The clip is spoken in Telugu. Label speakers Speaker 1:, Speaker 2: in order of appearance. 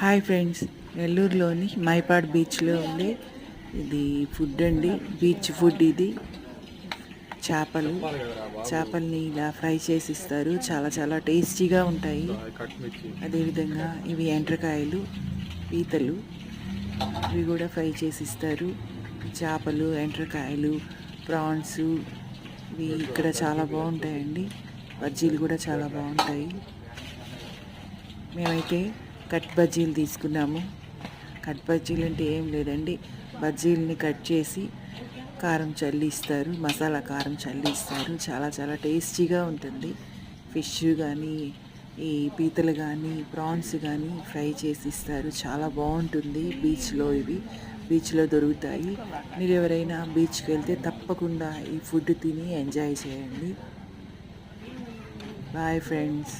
Speaker 1: హాయ్ ఫ్రెండ్స్, నెల్లూరులోని మైపాడ్ బీచ్లో ఉండే ఇది ఫుడ్ అండి. బీచ్ ఫుడ్ ఇది. చేపల్ని ఇలా ఫ్రై చేసి ఇస్తారు. చాలా చాలా టేస్టీగా ఉంటాయి. అదేవిధంగా ఇవి ఎండ్రకాయలు, పీతలు, ఇవి కూడా ఫ్రై చేసి ఇస్తారు. చేపలు, ఎండ్రకాయలు, ప్రాన్స్ ఇవి ఇక్కడ చాలా బాగుంటాయండి. బజ్జీలు కూడా చాలా బాగుంటాయి. మేమైతే కట్ బజ్జీలు తీసుకున్నాము. కట్ బజ్జీలు అంటే ఏం లేదండి, బజ్జీలని కట్ చేసి కారం చల్లి ఇస్తారు, మసాలా కారం చల్లి ఇస్తారు. చాలా చాలా టేస్టీగా ఉంటుంది. ఫిష్ కానీ, ఈ పీతలు కానీ, ప్రాన్స్ కానీ ఫ్రై చేసి ఇస్తారు. చాలా బాగుంటుంది. బీచ్లో దొరుకుతాయి. మీరు ఎవరైనా బీచ్కి వెళ్తే తప్పకుండా ఈ ఫుడ్ తిని ఎంజాయ్ చేయండి. Bye friends.